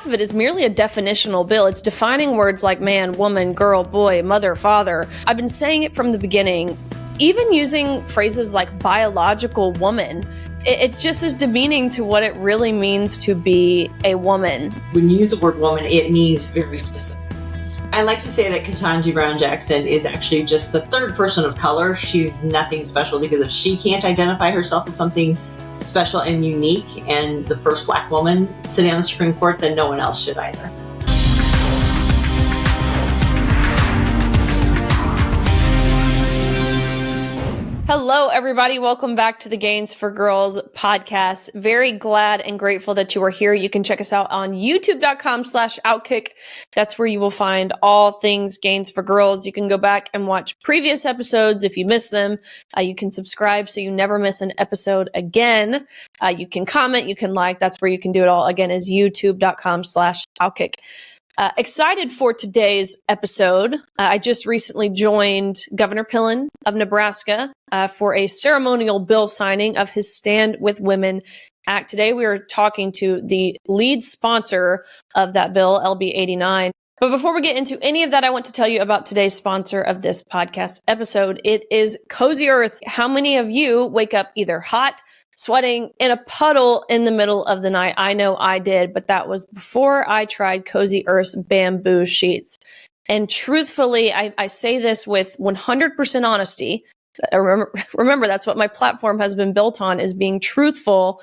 half of it is merely a definitional bill. It's defining words like man, woman, girl, boy, mother, father. I've been saying it from the beginning, even using phrases like biological woman. It just is demeaning to what it really means to be a woman. When you use the word woman, it means very specific things. I like to say that Ketanji Brown Jackson is actually just the third person of color. She's nothing special, because if she can't identify herself as something special and unique and the first Black woman sitting on the Supreme Court, then no one else should either. Hello, everybody. Welcome back to the Gains for Girls podcast. Very glad and grateful that you are here. You can check us out on youtube.com/OutKick. That's where you will find all things Gains for Girls. You can go back and watch previous episodes if you miss them. You can subscribe so you never miss an episode again. You can comment, you can like. That's where you can do it all. Again, is youtube.com/OutKick. Excited for today's episode. I just recently joined Governor Pillen of Nebraska for a ceremonial bill signing of his Stand with Women Act. Today we are talking to the lead sponsor of that bill, LB 89. But before we get into any of that, I want to tell you about today's sponsor of this podcast episode. It is Cozy Earth. How many of you wake up either hot, sweating, in a puddle in the middle of the night? I know I did, but that was before I tried Cozy Earth's bamboo sheets. And truthfully, I say this with 100% honesty. Remember, that's what my platform has been built on, is being truthful.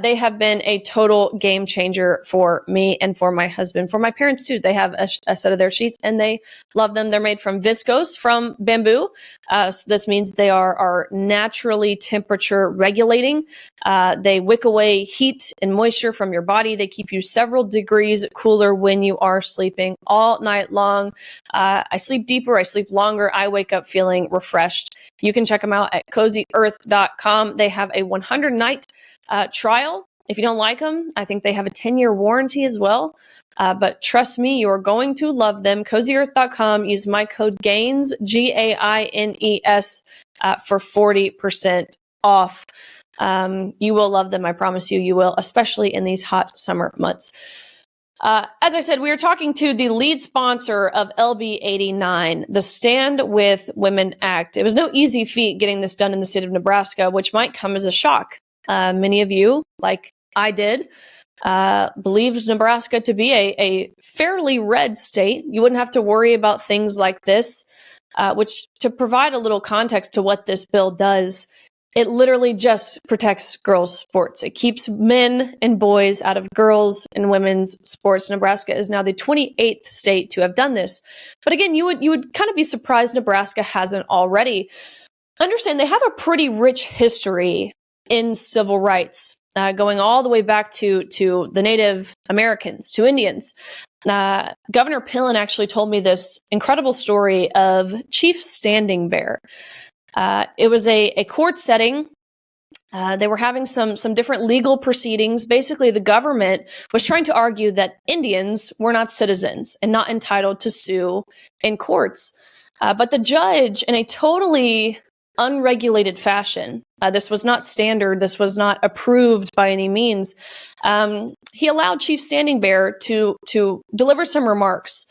They have been a total game changer for me and for my husband, for my parents too. They have a set of their sheets and they love them. They're made from viscose, from bamboo. So this means they are naturally temperature regulating. They wick away heat and moisture from your body. They keep you several degrees cooler when you are sleeping all night long. I sleep deeper. I sleep longer. I wake up feeling refreshed. You can check them out at CozyEarth.com. They have a 100-night trial. If you don't like them, I think they have a 10-year warranty as well. But trust me, you are going to love them. CozyEarth.com. Use my code GAINS, GAINES, for 40% off. You will love them. I promise you, you will, especially in these hot summer months. As I said, we are talking to the lead sponsor of LB 89, the Stand with Women Act. It was no easy feat getting this done in the state of Nebraska, which might come as a shock. Many of you, like I did, believed Nebraska to be a fairly red state. You wouldn't have to worry about things like this, which, to provide a little context to what this bill does, it literally just protects girls' sports. It keeps men and boys out of girls' and women's sports. Nebraska is now the 28th state to have done this. But again, you would kind of be surprised Nebraska hasn't already. Understand, they have a pretty rich history in civil rights, going all the way back to the Native Americans, to Indians. Governor Pillen actually told me this incredible story of Chief Standing Bear. It was a court setting. They were having some different legal proceedings. Basically, the government was trying to argue that Indians were not citizens and not entitled to sue in courts. But the judge, in a totally unregulated fashion, this was not standard, this was not approved by any means, he allowed Chief Standing Bear to deliver some remarks.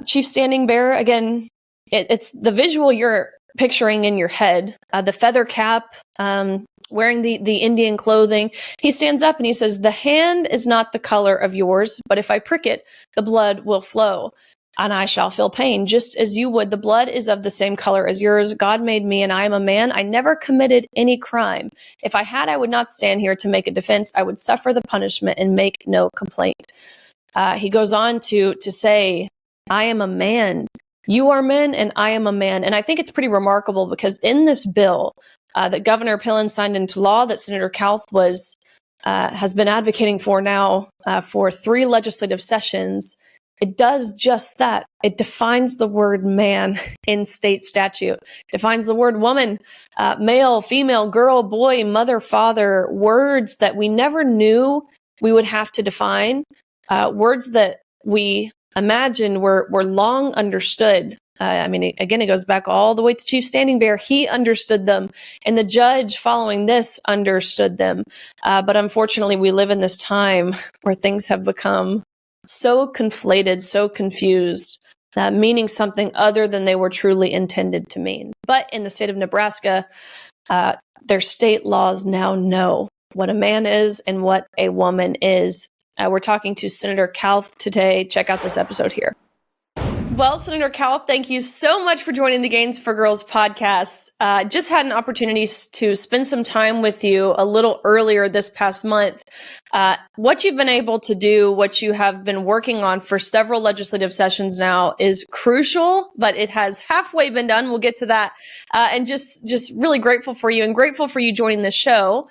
Chief Standing Bear, again, it's the visual you're picturing in your head, the feather cap, wearing the Indian clothing. He stands up and he says, "The hand is not the color of yours, but if I prick it, the blood will flow, and I shall feel pain, just as you would. The blood is of the same color as yours. God made me, and I am a man. I never committed any crime. If I had, I would not stand here to make a defense. I would suffer the punishment and make no complaint." He goes on to say, "I am a man. You are men, and I am a man." And I think it's pretty remarkable because in this bill that Governor Pillen signed into law, that Senator Kauth has been advocating for now for 3 legislative sessions, it does just that. It defines the word man in state statute, defines the word woman, male, female, girl, boy, mother, father, words that we never knew we would have to define, words that we imagine were long understood I mean, again, it goes back all the way to Chief Standing Bear. He understood them, and the judge following this understood them. But unfortunately, we live in this time where things have become so conflated, so confused, meaning something other than they were truly intended to mean. But in the state of Nebraska, their state laws now know what a man is and what a woman is. We're talking to Senator Kauth today. Check out this episode here. Well, Senator Kauth, thank you so much for joining the Gains for Girls podcast. Just had an opportunity to spend some time with you a little earlier this past month. What you've been able to do, what you have been working on for several legislative sessions now is crucial, but it has halfway been done. We'll get to that. And just really grateful for you and grateful for you joining the show.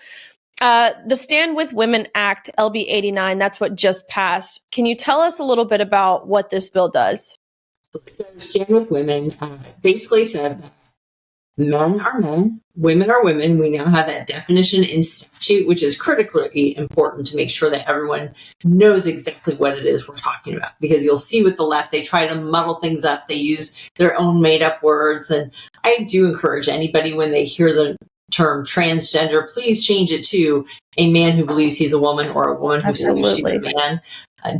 The Stand With Women Act, LB 89, that's what just passed. Can you tell us a little bit about what this bill does? Stand With Women basically said that men are men, women are women. We now have that definition in statute, which is critically important to make sure that everyone knows exactly what it is we're talking about. Because you'll see with the left, they try to muddle things up. They use their own made up words. And I do encourage anybody when they hear the term transgender, please change it to a man who believes he's a woman or a woman who believes she's a man.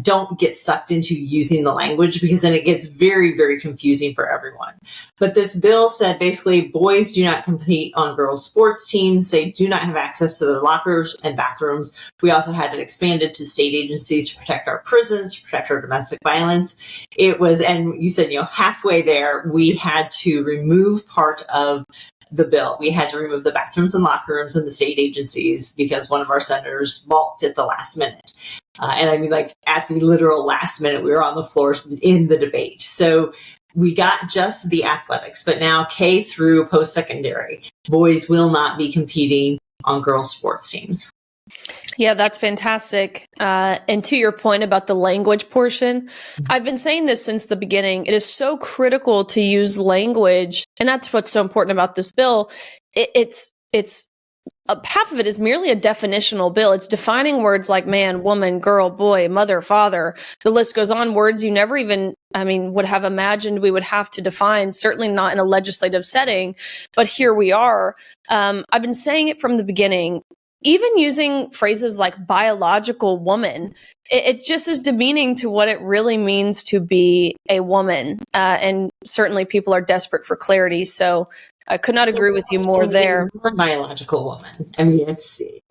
Don't get sucked into using the language because then it gets very, very confusing for everyone. But this bill said basically boys do not compete on girls' sports teams. They do not have access to their lockers and bathrooms. We also had it expanded to state agencies to protect our prisons, to protect our domestic violence. It was, and you said, halfway there, we had to remove part of the bill. We had to remove the bathrooms and locker rooms in the state agencies because one of our senators balked at the last minute. And I mean, like at the literal last minute, we were on the floor in the debate. So we got just the athletics, but now K through post-secondary, boys will not be competing on girls' sports teams. Yeah, that's fantastic. And to your point about the language portion, I've been saying this since the beginning. It is so critical to use language. And that's what's so important about this bill. It's half of it is merely a definitional bill. It's defining words like man, woman, girl, boy, mother, father. The list goes on. Words you never even, would have imagined we would have to define, certainly not in a legislative setting. But here we are. I've been saying it from the beginning. Even using phrases like biological woman, it just is demeaning to what it really means to be a woman. And certainly people are desperate for clarity. So I could not agree with you more there. Biological woman. I mean,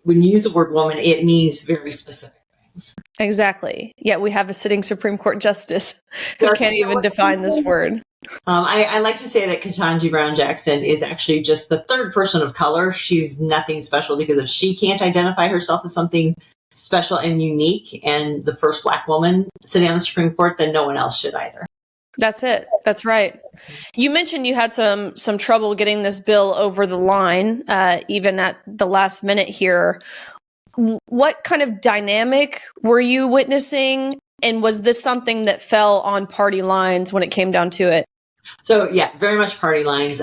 when you use the word woman, it means very specific things. Exactly. Yet we have a sitting Supreme Court justice who can't even define this word. I like to say that Kathleen Brown Jackson is actually just the third person of color. She's nothing special because if she can't identify herself as something special and unique and the first Black woman sitting on the Supreme Court, then no one else should either. That's it. That's right. You mentioned you had some trouble getting this bill over the line, even at the last minute here. What kind of dynamic were you witnessing? And was this something that fell on party lines when it came down to it? So, yeah, very much party lines.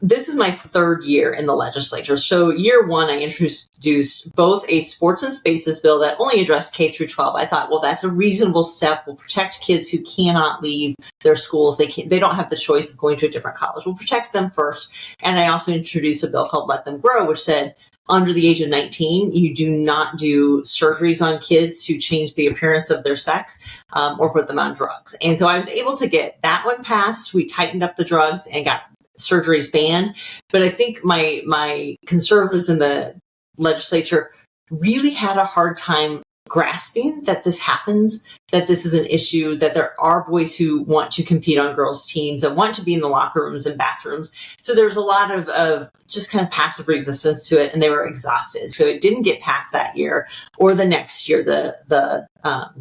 This is my third year in the legislature. So year one, I introduced both a sports and spaces bill that only addressed K through 12. I thought, well, that's a reasonable step. We'll protect kids who cannot leave their schools. They don't have the choice of going to a different college. We'll protect them first. And I also introduced a bill called Let Them Grow, which said under the age of 19, you do not do surgeries on kids to change the appearance of their sex or put them on drugs. And so I was able to get that one passed. We tightened up the drugs and got surgeries banned. But I think my conservatives in the legislature really had a hard time grasping that this happens, that this is an issue, that there are boys who want to compete on girls' teams and want to be in the locker rooms and bathrooms. So there's a lot of just kind of passive resistance to it, and they were exhausted. So it didn't get passed that year or the next year, the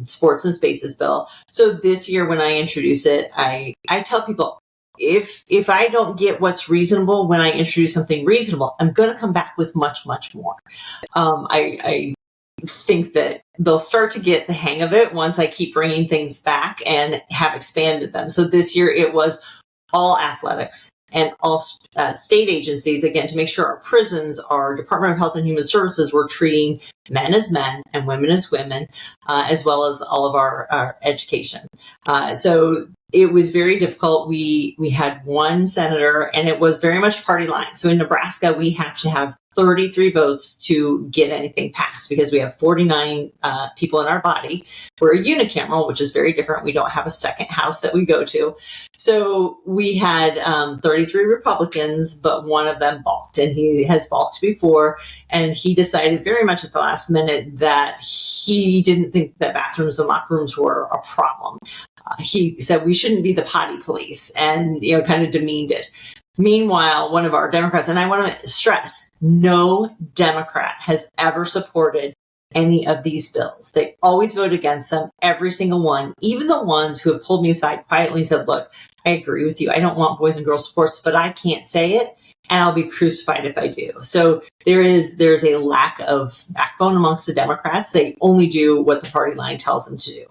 sports and spaces bill. So this year when I introduce it, I tell people, if I don't get what's reasonable when I introduce something reasonable, I'm going to come back with much, much more. I think that they'll start to get the hang of it once I keep bringing things back and have expanded them. So this year it was all athletics and all state agencies, again, to make sure our prisons, our Department of Health and Human Services, were treating men as men and women as women, as well as all of our education. So it was very difficult. We had one senator, and it was very much party line. So in Nebraska, we have to have 33 votes to get anything passed because we have 49 people in our body. We're a unicameral, which is very different. We don't have a second house that we go to. So we had 33 Republicans, but one of them balked, and he has balked before. And he decided very much at the last minute that he didn't think that bathrooms and locker rooms were a problem. He said we shouldn't be the potty police, and kind of demeaned it. Meanwhile, one of our Democrats, and I want to stress, no Democrat has ever supported any of these bills. They always vote against them, every single one, even the ones who have pulled me aside quietly and said, look, I agree with you. I don't want boys and girls sports, but I can't say it, and I'll be crucified if I do. So there's a lack of backbone amongst the Democrats. They only do what the party line tells them to do.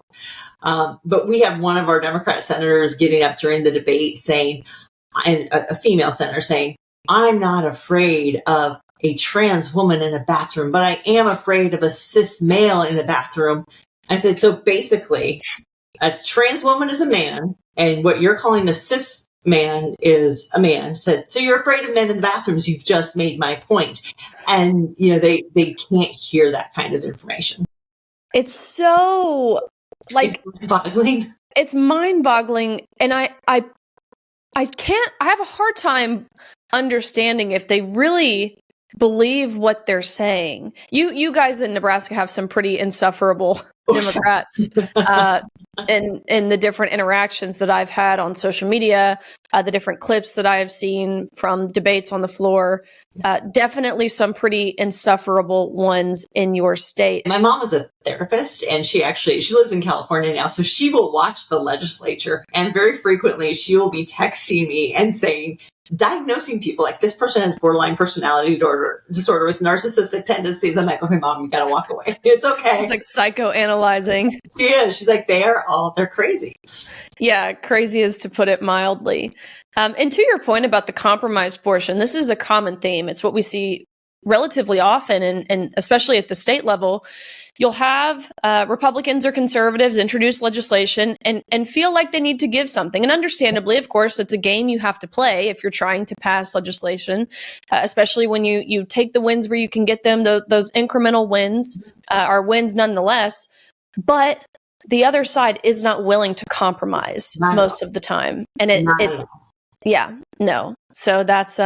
But we have one of our Democrat senators getting up during the debate saying, and a female senator saying, I'm not afraid of a trans woman in a bathroom, but I am afraid of a cis male in a bathroom. I said, so basically, a trans woman is a man, and what you're calling a cis man is a man. I said, so you're afraid of men in the bathrooms. You've just made my point. And, they can't hear that kind of information. It's so it's mind-boggling. It's mind-boggling. And I have a hard time understanding if they really believe what they're saying. You guys in Nebraska have some pretty insufferable Democrats in the different interactions that I've had on social media, the different clips that I have seen from debates on the floor. Definitely some pretty insufferable ones in your state. My mom is a therapist, and she lives in California now, so she will watch the legislature, and very frequently she will be texting me and saying, diagnosing people like this person has borderline personality disorder with narcissistic tendencies. I'm like, okay, Mom, you gotta walk away. It's okay. She's like psychoanalyzing. She is. She's like, they're crazy. Yeah, crazy is to put it mildly. And to your point about the compromise portion, this is a common theme. It's what we see relatively often, and especially at the state level. You'll have Republicans or conservatives introduce legislation and feel like they need to give something. And understandably, of course, it's a game you have to play if you're trying to pass legislation, especially when you take the wins where you can get them. Those incremental wins are wins nonetheless. But the other side is not willing to compromise most of the time. And So that's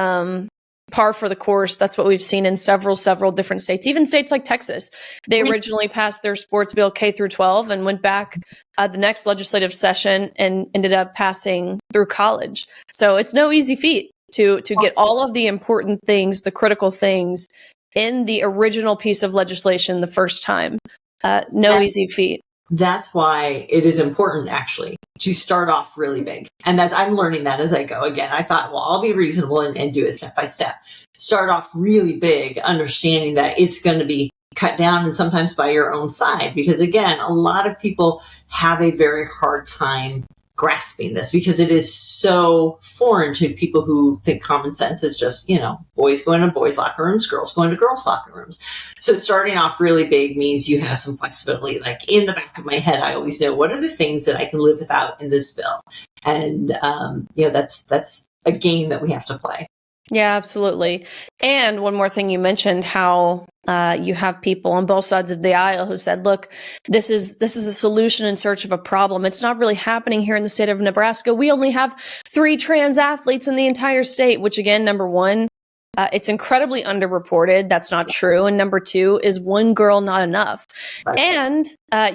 par for the course. That's what we've seen in several different states, even states like Texas. They originally passed their sports bill K through 12 and went back the next legislative session and ended up passing through college. So it's no easy feat to get all of the important things, the critical things in the original piece of legislation the first time. Easy feat. That's why it is important, actually, to start off really big. And I'm learning that as I go. Again, I thought, well, I'll be reasonable and do it step by step. Start off really big, understanding that it's going to be cut down and sometimes by your own side. Because again, a lot of people have a very hard time grasping this because it is so foreign to people who think common sense is just, boys going to boys' locker rooms, girls going to girls' locker rooms. So starting off really big means you have some flexibility. Like in the back of my head, I always know what are the things that I can live without in this bill. And, that's a game that we have to play. Yeah, absolutely. And one more thing, you mentioned how you have people on both sides of the aisle who said, look, this is a solution in search of a problem. It's not really happening here in the state of Nebraska. We only have 3 trans athletes in the entire state, which again, number one, it's incredibly underreported. That's not true. And number 2 is one girl not enough. Right. And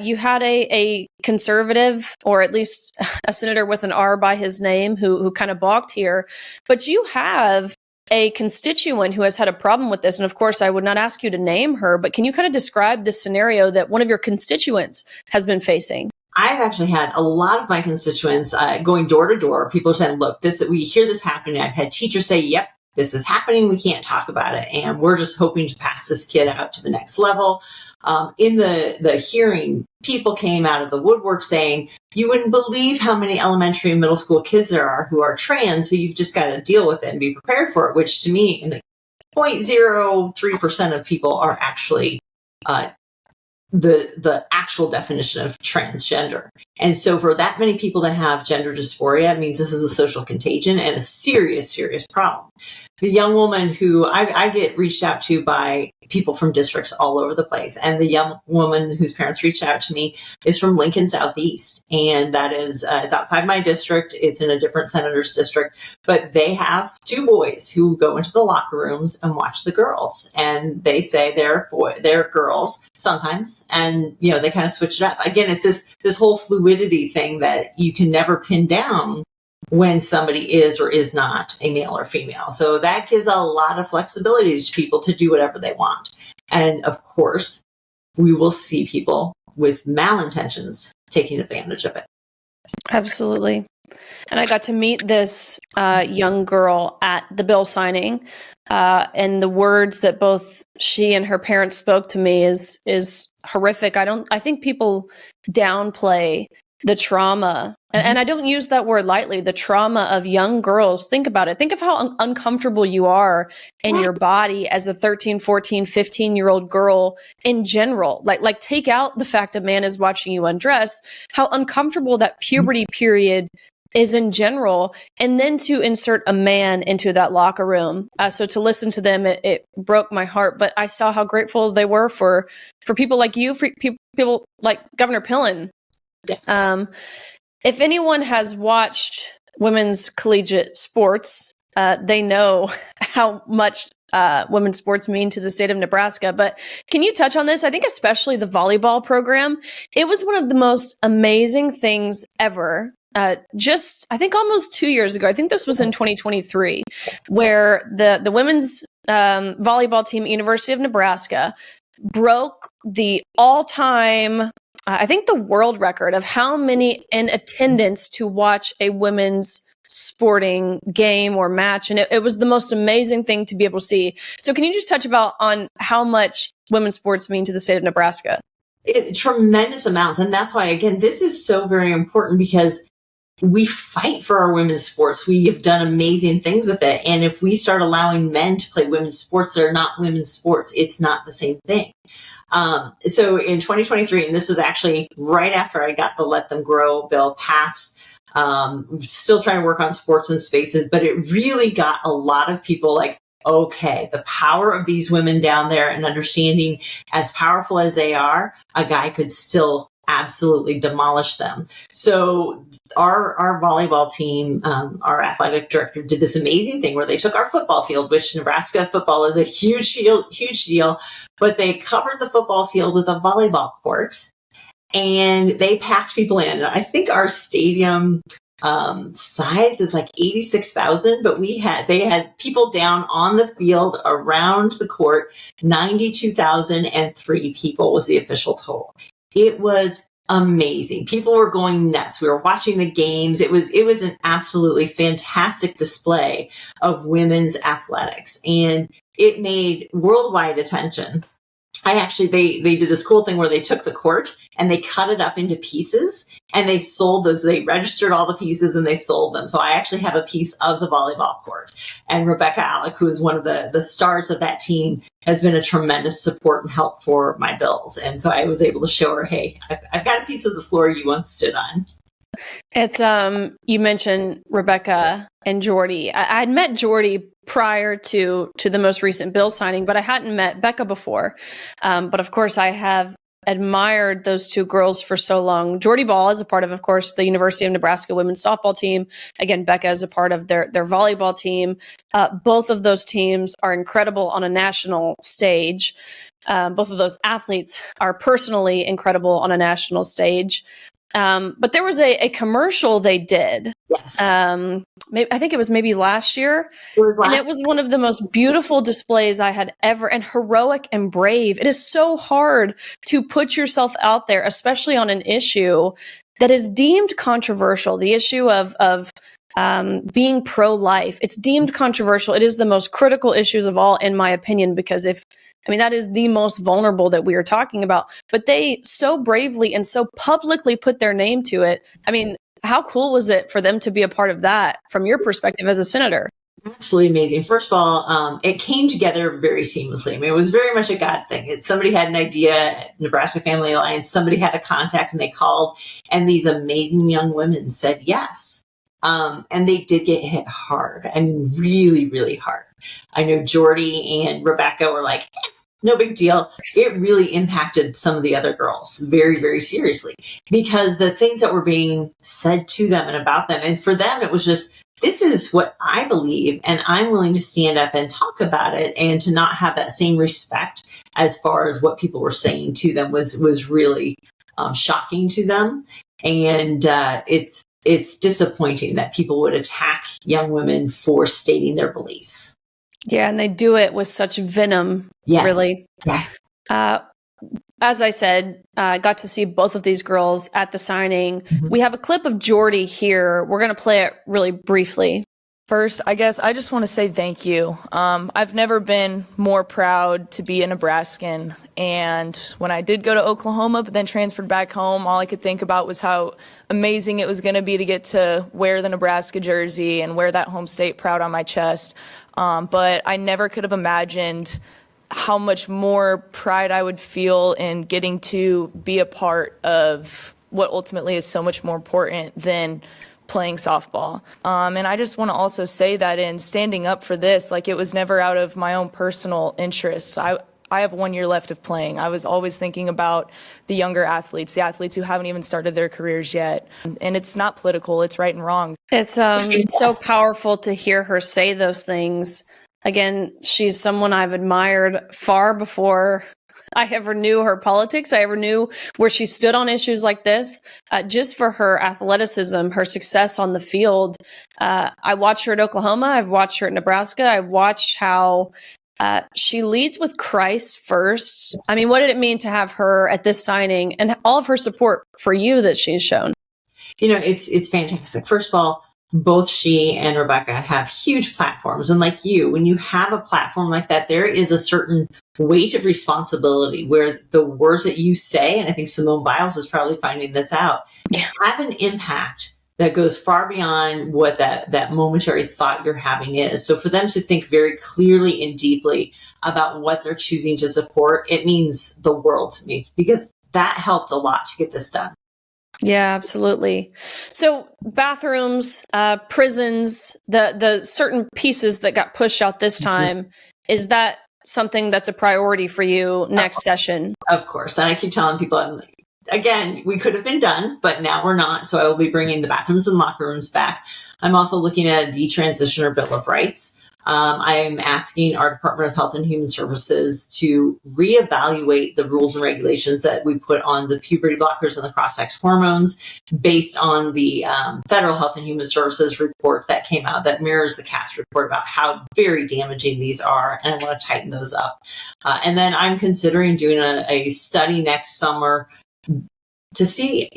you had a conservative, or at least a senator with an R by his name, who kind of balked here. But you have a constituent who has had a problem with this. And of course, I would not ask you to name her, but can you kind of describe the scenario that one of your constituents has been facing? I've actually had a lot of my constituents going door to door. People are saying, look, we hear this happening. I've had teachers say, yep, this is happening. We can't talk about it. And we're just hoping to pass this kid out to the next level. In the hearing, people came out of the woodwork saying, you wouldn't believe how many elementary and middle school kids there are who are trans. So you've just got to deal with it and be prepared for it, which to me, in the 0.03% of people are actually the actual definition of transgender. And so for that many people to have gender dysphoria means this is a social contagion and a serious, serious problem. The young woman who I get reached out to by people from districts all over the place. And the young woman whose parents reached out to me is from Lincoln Southeast. And that is, it's outside my district. It's in a different senator's district, but they have two boys who go into the locker rooms and watch the girls. And they say they're girls sometimes. And, you know, they kind of switch it up. Again, it's this whole fluidity thing that you can never pin down when somebody is or is not a male or female. So that gives a lot of flexibility to people to do whatever they want. And of course, we will see people with malintentions taking advantage of it. Absolutely. And I got to meet this young girl at the bill signing. And the words that both she and her parents spoke to me is horrific. I think people downplay the trauma. And I don't use that word lightly, the trauma of young girls. Think about it. Think of how uncomfortable you are in your body as a 13, 14, 15-year-old girl in general. Like take out the fact a man is watching you undress, how uncomfortable that puberty period is in general, and then to insert a man into that locker room. So to listen to them, it broke my heart, but I saw how grateful they were for people like you, for people like Governor Pillen. Yeah. If anyone has watched women's collegiate sports, they know how much women's sports mean to the state of Nebraska. But can you touch on this? I think especially the volleyball program. It was one of the most amazing things ever. Just, I think almost 2 years ago, I think this was in 2023, where the women's volleyball team at University of Nebraska broke the all-time, I think the world record of how many in attendance to watch a women's sporting game or match. And it was the most amazing thing to be able to see. So can you just touch on how much women's sports mean to the state of Nebraska? Tremendous amounts. And that's why, again, this is so very important, because we fight for our women's sports. We have done amazing things with it. And if we start allowing men to play women's sports that are not women's sports, it's not the same thing. So in 2023, and this was actually right after I got the Let Them Grow bill passed, still trying to work on sports and spaces, but it really got a lot of people like, okay, the power of these women down there, and understanding as powerful as they are, a guy could still absolutely demolish them. So our volleyball team, our athletic director, did this amazing thing where they took our football field, which Nebraska football is a huge deal, but they covered the football field with a volleyball court, and they packed people in. I think our stadium size is like 86,000, but they had people down on the field around the court. 92,003 people was the official total. It was amazing. People were going nuts. We were watching the games. It was an absolutely fantastic display of women's athletics, and it made worldwide attention. They did this cool thing where they took the court and they cut it up into pieces, and they sold those. They registered all the pieces and they sold them. So I actually have a piece of the volleyball court. And Rebecca Alec, who is one of the stars of that team, has been a tremendous support and help for my bills. And so I was able to show her, hey, I've got a piece of the floor you once stood on. It's, you mentioned Rebecca and Jordy. I'd met Jordy prior to the most recent bill signing, but I hadn't met Becca before. But of course, I have admired those two girls for so long. Jordy Ball is a part of course, the University of Nebraska women's softball team. Again, Becca is a part of their volleyball team. Both of those teams are incredible on a national stage. Both of those athletes are personally incredible on a national stage. But there was a commercial they did. Yes. I think it was maybe last year. And it was one of the most beautiful displays I had ever, and heroic and brave. It is so hard to put yourself out there, especially on an issue that is deemed controversial. The issue of being pro-life, it's deemed controversial. It is the most critical issues of all, in my opinion, because that is the most vulnerable that we are talking about. But they so bravely and so publicly put their name to it. I mean, how cool was it for them to be a part of that from your perspective as a senator? Absolutely amazing. First of all, it came together very seamlessly. I mean, it was very much a God thing. Somebody had an idea, Nebraska Family Alliance, somebody had a contact and they called, and these amazing young women said yes. And they did get hit hard. I mean, really, really hard. I know Jordy and Rebecca were like, no big deal. It really impacted some of the other girls very, very seriously because the things that were being said to them and about them, and for them, it was just, this is what I believe, and I'm willing to stand up and talk about it, and to not have that same respect as far as what people were saying to them was really shocking to them. And it's disappointing that people would attack young women for stating their beliefs. Yeah, and they do it with such venom, yes. Really. Yeah. As I said, I got to see both of these girls at the signing. Mm-hmm. We have a clip of Jordy here. We're going to play it really briefly. First, I guess I just want to say thank you. I've never been more proud to be a Nebraskan. And when I did go to Oklahoma, but then transferred back home, all I could think about was how amazing it was going to be to get to wear the Nebraska jersey and wear that home state proud on my chest. But I never could have imagined how much more pride I would feel in getting to be a part of what ultimately is so much more important than playing softball. And I just want to also say that in standing up for this, like, it was never out of my own personal interest. I have 1 year left of playing. I was always thinking about the younger athletes, the athletes who haven't even started their careers yet. And it's not political, it's right and wrong. It's so powerful to hear her say those things. Again, she's someone I've admired far before I ever knew her politics. I ever knew where she stood on issues like this. Just for her athleticism, her success on the field. I watched her at Oklahoma. I've watched her at Nebraska. I've watched how she leads with Christ first. I mean, what did it mean to have her at this signing and all of her support for you that she's shown? It's fantastic. First of all, both she and Rebecca have huge platforms. And like you, when you have a platform like that, there is a certain weight of responsibility where the words that you say, and I think Simone Biles is probably finding this out, have an impact that goes far beyond what that momentary thought you're having is. So for them to think very clearly and deeply about what they're choosing to support, it means the world to me, because that helped a lot to get this done. Yeah, absolutely. So bathrooms, prisons, the certain pieces that got pushed out this time, is that something that's a priority for you next session? Of course. And I keep telling people, again, we could have been done, but now we're not. So I will be bringing the bathrooms and locker rooms back. I'm also looking at a detransitioner Bill of Rights. I'm asking our Department of Health and Human Services to reevaluate the rules and regulations that we put on the puberty blockers and the cross-sex hormones based on the Federal Health and Human Services report that came out that mirrors the Kauth report about how very damaging these are. And I want to tighten those up. And then I'm considering doing a study next summer to see,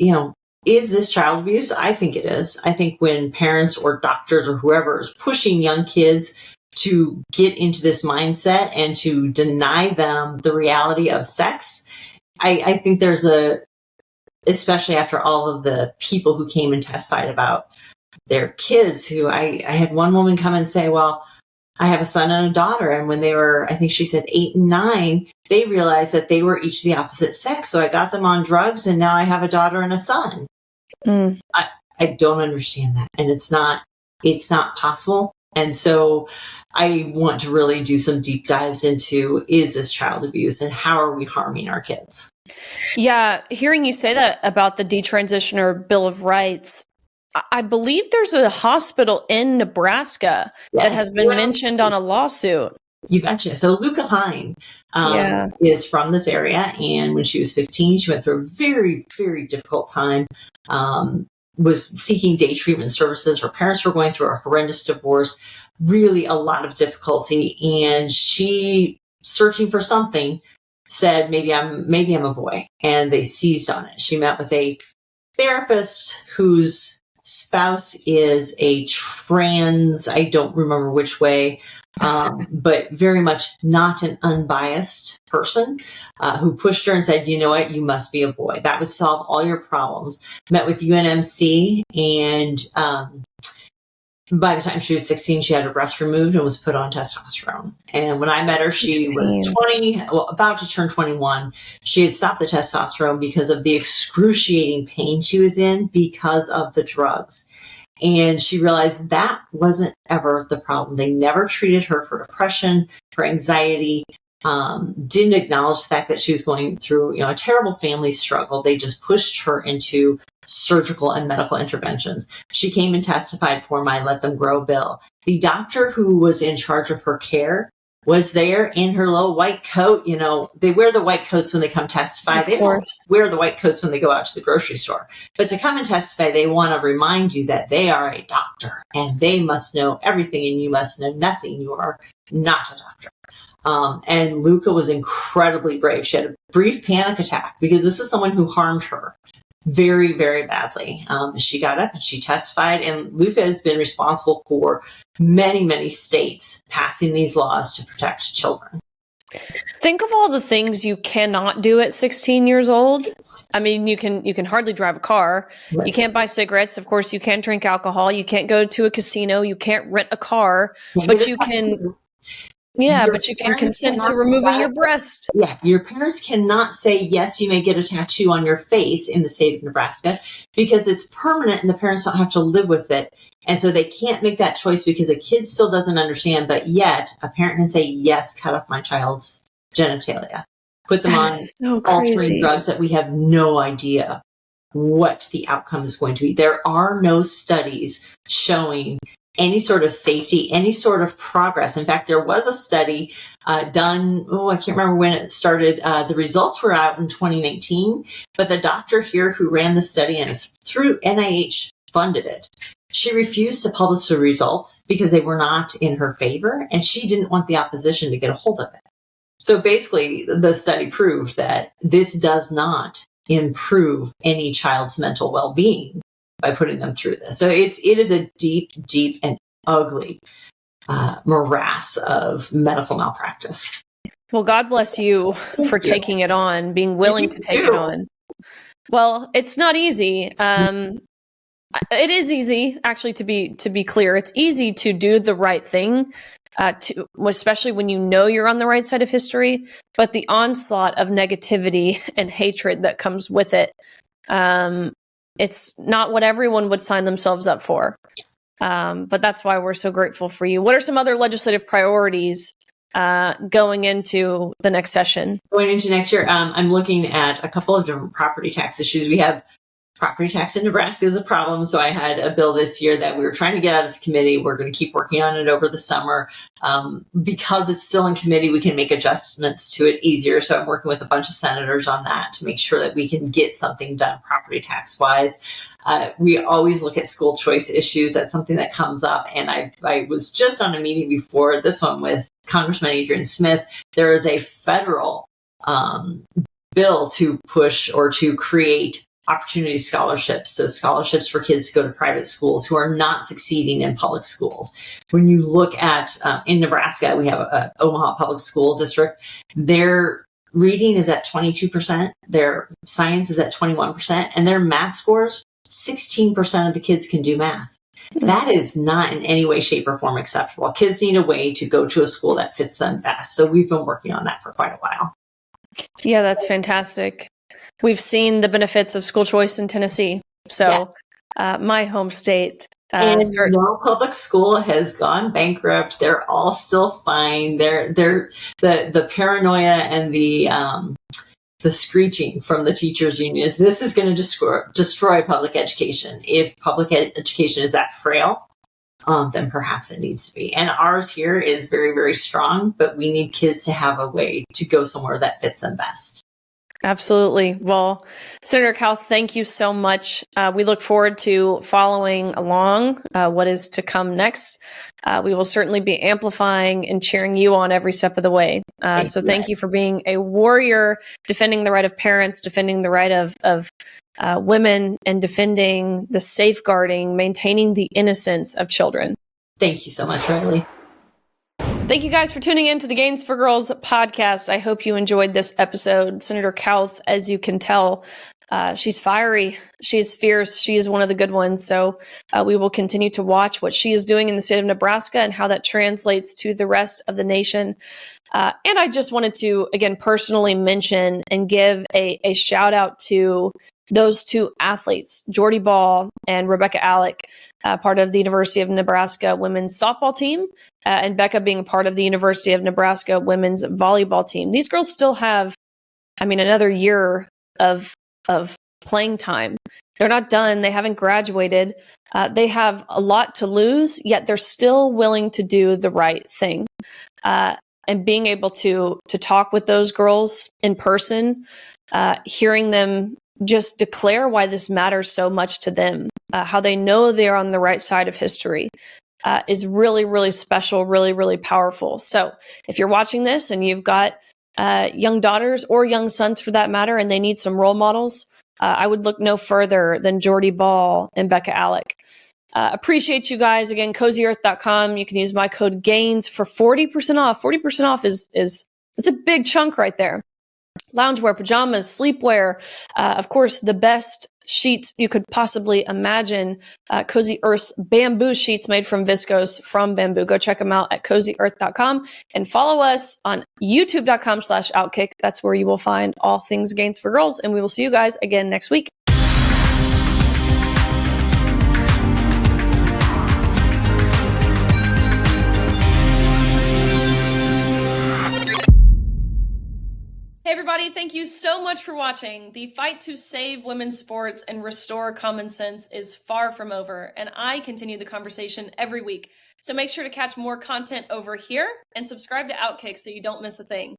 is this child abuse? I think it is. I think when parents or doctors or whoever is pushing young kids to get into this mindset and to deny them the reality of sex, I think there's especially after all of the people who came and testified about their kids, who I had one woman come and say, well, I have a son and a daughter. And when they were, I think she said 8 and 9, they realized that they were each the opposite sex. So I got them on drugs and now I have a daughter and a son. I don't understand that. And it's not possible. And so I want to really do some deep dives into, is this child abuse and how are we harming our kids? Yeah. Hearing you say that about the detransitioner Bill of Rights, I believe there's a hospital in Nebraska that has been mentioned on a lawsuit. You betcha. So Luca Hine is from this area. And when she was 15, she went through a very, very difficult time, was seeking day treatment services. Her parents were going through a horrendous divorce, really a lot of difficulty. And she, searching for something, said, maybe I'm a boy. And they seized on it. She met with a therapist whose spouse is a trans, I don't remember which way, but very much not an unbiased person, who pushed her and said, you know what, you must be a boy. That would solve all your problems. Met with UNMC, and by the time she was 16, she had her breast removed and was put on testosterone. And when I met her, she was 20, about to turn 21. She had stopped the testosterone because of the excruciating pain she was in because of the drugs. And she realized that wasn't ever the problem. They never treated her for depression, for anxiety, didn't acknowledge the fact that she was going through, a terrible family struggle. They just pushed her into surgical and medical interventions. She came and testified for my Let Them Grow bill. The doctor who was in charge of her care was there in her little white coat. They wear the white coats when they come testify. They don't wear the white coats when they go out to the grocery store. But to come and testify, they want to remind you that they are a doctor and they must know everything and you must know nothing. You are not a doctor. And Luca was incredibly brave. She had a brief panic attack because this is someone who harmed her very, very badly. She got up and she testified, and Luca has been responsible for many, many states passing these laws to protect children. Think of all the things you cannot do at 16 years old. I mean, you can hardly drive a car. Right. You can't buy cigarettes. Of course, you can't drink alcohol. You can't go to a casino. You can't rent a car, but you can... Yeah, but you can consent to removing your breast. Yeah, your parents cannot say, yes, you may get a tattoo on your face in the state of Nebraska because it's permanent and the parents don't have to live with it. And so they can't make that choice because a kid still doesn't understand. But yet a parent can say, yes, cut off my child's genitalia. Put them on altering drugs that we have no idea what the outcome is going to be. There are no studies showing any sort of safety, any sort of progress. In fact, there was a study done, I can't remember when it started. The results were out in 2019, but the doctor here who ran the study, and it's through NIH funded it, she refused to publish the results because they were not in her favor, and she didn't want the opposition to get a hold of it. So basically, the study proved that this does not improve any child's mental well-being by putting them through this. So it is a deep, deep and ugly morass of medical malpractice. Well, God bless you for taking it on, being willing to take it on. Well, it's not easy. It is easy, actually, to be clear. It's easy to do the right thing, especially when you know you're on the right side of history. But the onslaught of negativity and hatred that comes with it, it's not what everyone would sign themselves up for. But that's why we're so grateful for you. What are some other legislative priorities going into the next session? Going into next year, I'm looking at a couple of different property tax issues. We have property tax in Nebraska is a problem. So I had a bill this year that we were trying to get out of committee. We're going to keep working on it over the summer. Because it's still in committee, we can make adjustments to it easier. So I'm working with a bunch of senators on that to make sure that we can get something done property tax wise. We always look at school choice issues. That's something that comes up. And I was just on a meeting before this one with Congressman Adrian Smith. There is a federal bill to push or to create opportunity scholarships. So scholarships for kids to go to private schools who are not succeeding in public schools. When you look at, in Nebraska, we have a Omaha Public School District. Their reading is at 22%. Their science is at 21%. And their math scores, 16% of the kids can do math. That is not in any way, shape, or form acceptable. Kids need a way to go to a school that fits them best. So we've been working on that for quite a while. Yeah, that's fantastic. We've seen the benefits of school choice in Tennessee. So my home state. And no public school has gone bankrupt. They're all still fine. They're the paranoia and the screeching from the teachers' unions. This is going to destroy public education. If public education is that frail, then perhaps it needs to be. And ours here is very, very strong, but we need kids to have a way to go somewhere that fits them best. Absolutely. Well, Senator Kauth, thank you so much. We look forward to following along what is to come next. We will certainly be amplifying and cheering you on every step of the way. So thank you for being a warrior, defending the right of parents, defending the right of women and defending the safeguarding, maintaining the innocence of children. Thank you so much, Riley. Thank you guys for tuning in to the Gains for Girls podcast. I hope you enjoyed this episode. Senator Kauth, as you can tell, she's fiery. She is fierce. She is one of the good ones. So we will continue to watch what she is doing in the state of Nebraska and how that translates to the rest of the nation. And I just wanted to, again, personally mention and give a shout out to those two athletes, Jordy Ball and Rebecca Alec, part of the University of Nebraska women's softball team, and Becca being part of the University of Nebraska women's volleyball team. These girls still have, another year of playing time. They're not done. They haven't graduated. They have a lot to lose, yet they're still willing to do the right thing. And being able to talk with those girls in person, hearing them just declare why this matters so much to them, how they know they're on the right side of history, is really, really special, really, really powerful. So if you're watching this and you've got young daughters or young sons for that matter, and they need some role models, I would look no further than Jordy Ball and Becca Alec. Appreciate you guys. Again, cozyearth.com. You can use my code GAINS for 40% off. 40% off is it's a big chunk right there. Loungewear, pajamas, sleepwear, of course, the best sheets you could possibly imagine. Cozy Earth's bamboo sheets made from viscose from bamboo. Go check them out at cozyearth.com and follow us on youtube.com/OutKick. That's where you will find all things Gains for Girls. And we will see you guys again next week. Hey everybody, thank you so much for watching. The fight to save women's sports and restore common sense is far from over, and I continue the conversation every week. So make sure to catch more content over here and subscribe to OutKick so you don't miss a thing.